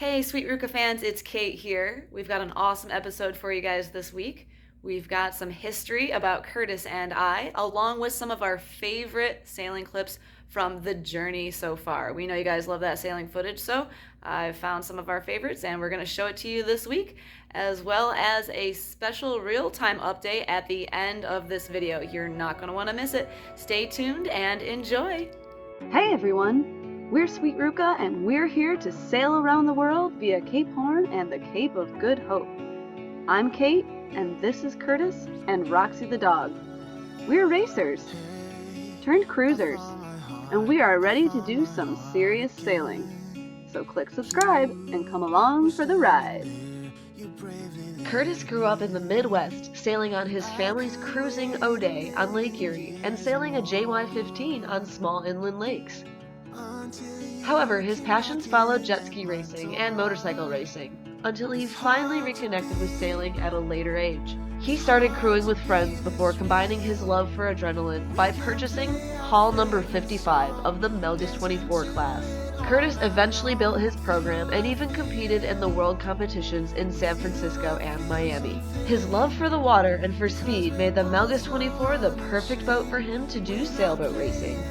Hey, Sweet Ruca fans, it's Kate here. We've got an awesome episode for you guys this week. We've got some history about Curtis and I, along with some of our favorite sailing clips from the journey so far. We know you guys love that sailing footage, so I've found some of our favorites and we're going to show it to you this week, as well as a special real-time update at the end of this video. You're not going to want to miss it. Stay tuned and enjoy. Hey everyone, we're Sweet Ruca and we're here to sail around the world via Cape Horn and the Cape of Good Hope. I'm Kate and this is Curtis and Roxy the dog. We're racers turned cruisers and we are ready to do some serious sailing. So click subscribe and come along for the ride. Curtis grew up in the Midwest, sailing on his family's cruising O'Day on Lake Erie and sailing a JY-15 on small inland lakes. However, his passions followed jet ski racing and motorcycle racing until he finally reconnected with sailing at a later age. He started crewing with friends before combining his love for adrenaline by purchasing hull number 55 of the Melgus 24 class. Curtis eventually built his program and even competed in the world competitions in San Francisco and Miami. His love for the water and for speed made the Melgus 24 the perfect boat for him to do sailboat racing.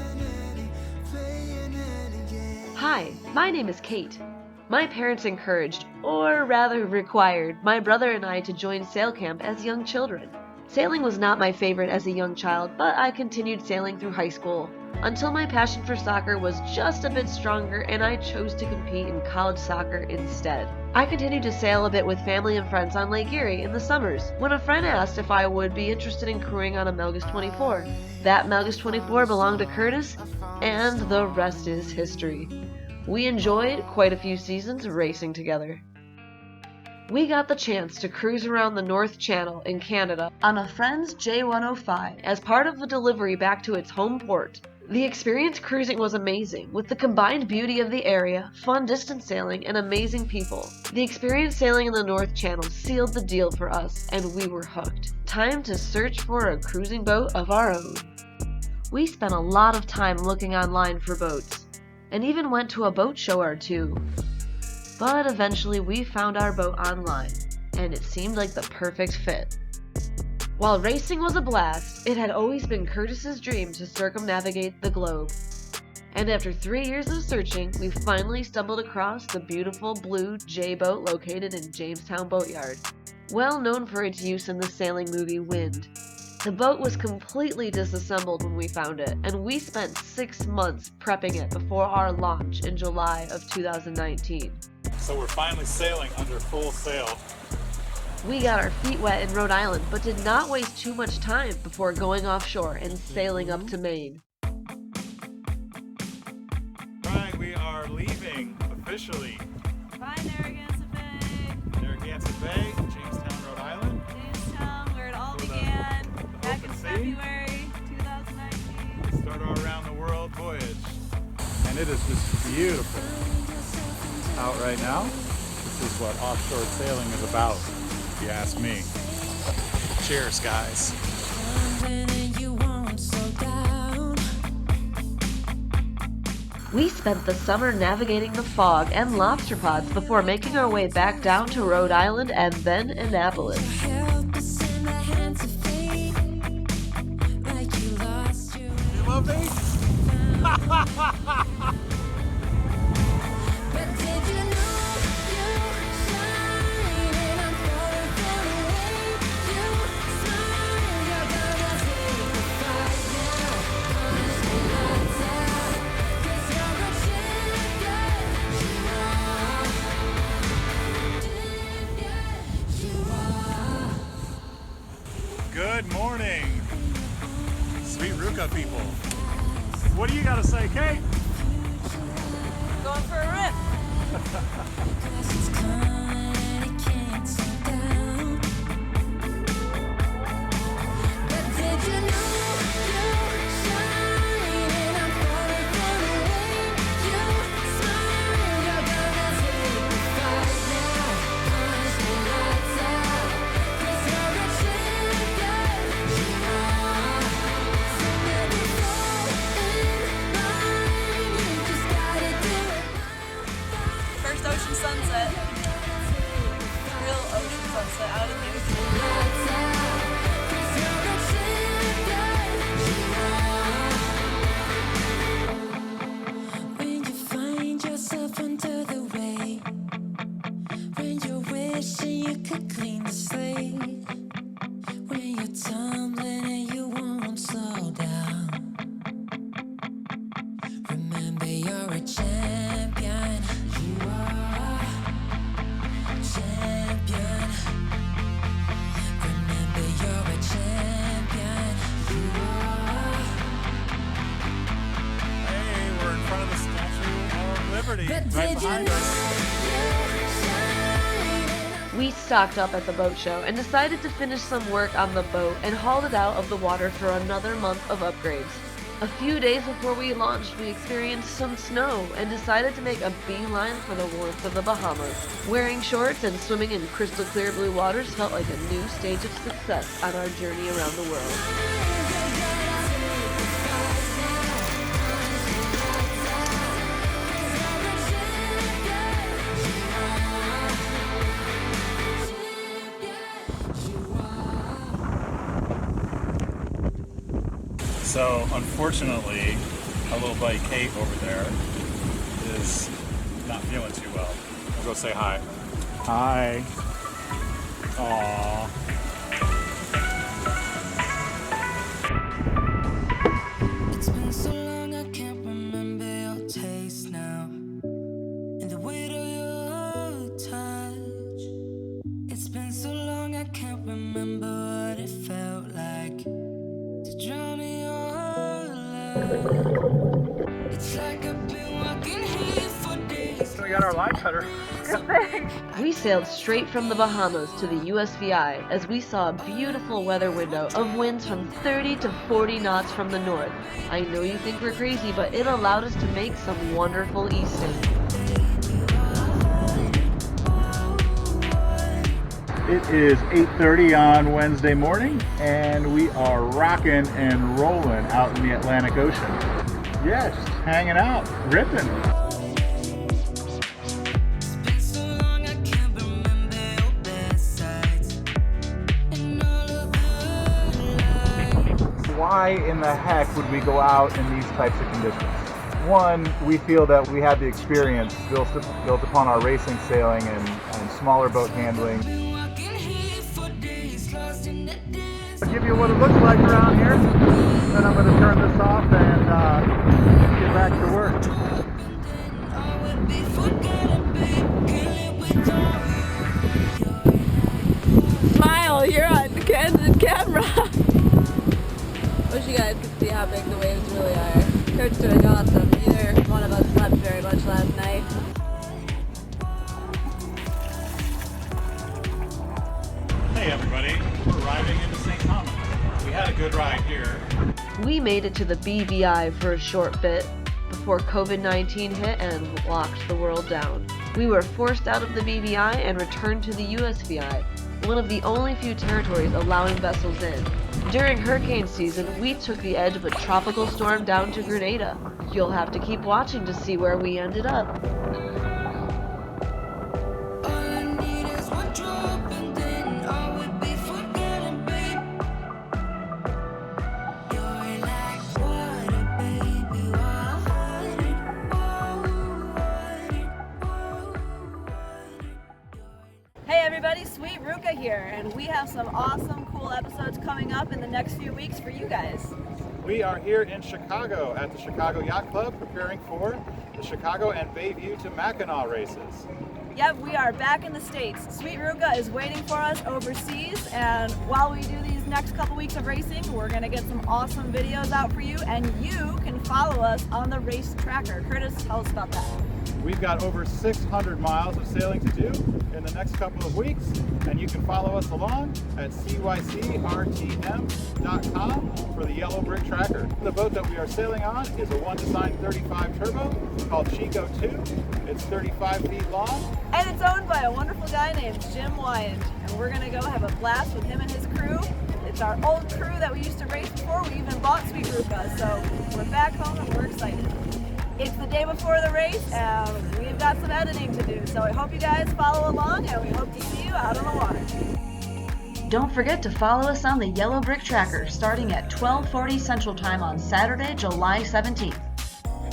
Hi, my name is Kate. My parents encouraged, or rather required, my brother and I to join sail camp as young children. Sailing was not my favorite as a young child, but I continued sailing through high school until my passion for soccer was just a bit stronger and I chose to compete in college soccer instead. I continued to sail a bit with family and friends on Lake Erie in the summers when a friend asked if I would be interested in crewing on a Melgus 24. That Melgus 24 belonged to Curtis, and the rest is history. We enjoyed quite a few seasons racing together. We got the chance to cruise around the North Channel in Canada on a friend's J105 as part of the delivery back to its home port. The experience cruising was amazing, with the combined beauty of the area, fun distance sailing, and amazing people. The experience sailing in the North Channel sealed the deal for us, and we were hooked. Time to search for a cruising boat of our own. We spent a lot of time looking online for boats, and even went to a boat show or two. But eventually we found our boat online, and it seemed like the perfect fit. While racing was a blast, it had always been Curtis's dream to circumnavigate the globe. And after 3 years of searching, we finally stumbled across the beautiful blue J-boat located in Jamestown Boatyard, well known for its use in the sailing movie Wind. The boat was completely disassembled when we found it, and we spent 6 months prepping it before our launch in July of 2019. So we're finally sailing under full sail. We got our feet wet in Rhode Island, but did not waste too much time before going offshore and sailing up to Maine. Right, we are leaving officially. Bye, Narragansett Bay. Narragansett Bay, Jamestown, Rhode Island. Jamestown, where it all began, back in February 2019. We start our around the world voyage. And it is just beautiful out right now. This is what offshore sailing is about, if you ask me. Cheers, guys. We spent the summer navigating the fog and lobster pods before making our way back down to Rhode Island and then Annapolis. You love me? Good morning, Sweet Ruca people. What do you got to say, Kate? Going for a rip. sunset. Real ocean sunset out in the ocean. When you find yourself under the weight, when you're wishing you could clean the slate, when you're tumbling and you won't slow down, remember you're a champion. You are a champion. Remember you're a champion. You are. Hey, we're in front of the Statue of Liberty, right behind us. We stocked up at the boat show and decided to finish some work on the boat and hauled it out of the water for another month of upgrades. A few days before we launched, we experienced some snow and decided to make a beeline for the warmth of the Bahamas. Wearing shorts and swimming in crystal clear blue waters felt like a new stage of success on our journey around the world. So, unfortunately, our little buddy Kate over there is not feeling too well. I'll go say hi. Hi. Aww. It's been so long I can't remember your taste now, and the weight of your touch. It's been so long I can't remember what it felt like to drown in your love. It's like I've been walking here for days. We got our line cutter. We sailed straight from the Bahamas to the USVI as we saw a beautiful weather window of winds from 30 to 40 knots from the north. I know you think we're crazy, but it allowed us to make some wonderful easting. It is 8:30 on Wednesday morning, and we are rocking and rolling out in the Atlantic Ocean. Yeah, just hanging out, ripping. It's been so long I can't remember your best sides and all of the lies. Why in the heck would we go out in these types of conditions? One, we feel that we have the experience built upon our racing sailing and smaller boat handling. Been walking here for days, lost in the dance. I'll give you what it looks like around here, then I'm going to turn this off and get back to work. I would be forgotten, babe. Can't live without you. Smile, you're on candid camera. Wish you guys could see how big the waves really are. Kurt's doing awesome. Neither one of us slept very much last night. Hey everybody, we're arriving into St. Thomas. We had a good ride here. We made it to the BVI for a short bit before COVID-19 hit and locked the world down. We were forced out of the BVI and returned to the USVI, one of the only few territories allowing vessels in. During hurricane season, we took the edge of a tropical storm down to Grenada. You'll have to keep watching to see where we ended up. All I need is one drop and then I would be forgotten, babe. You're like water, baby, Hey everybody, Sweet Ruca here, and we have some awesome, cool episodes coming up in the next few weeks for you guys. We are here in Chicago at the Chicago Yacht Club preparing for the Chicago and Bayview to Mackinac races. Yep, we are back in the States. Sweet Ruca is waiting for us overseas, and while we do these next couple weeks of racing, we're going to get some awesome videos out for you, and you can follow us on the race tracker. Curtis, tell us about that. We've got over 600 miles of sailing to do in the next couple of weeks, and you can follow us along at cycrtm.com for the Yellow Brick Tracker. The boat that we are sailing on is a One Design 35 Turbo called Chico 2. It's 35 feet long. And it's owned by a wonderful guy named Jim Wyand, and we're going to go have a blast with him and his crew. It's our old crew that we used to race before we even bought Sweet Ruca, so we're back home and we're excited. It's the day before the race, and we've got some editing to do. So I hope you guys follow along, and we hope to see you out on the water. Don't forget to follow us on the Yellow Brick Tracker starting at 12:40 Central Time on Saturday, July 17th.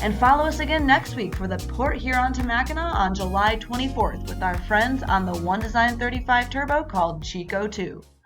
And follow us again next week for the Port Huron to Mackinac on July 24th with our friends on the One Design 35 Turbo called Chico 2.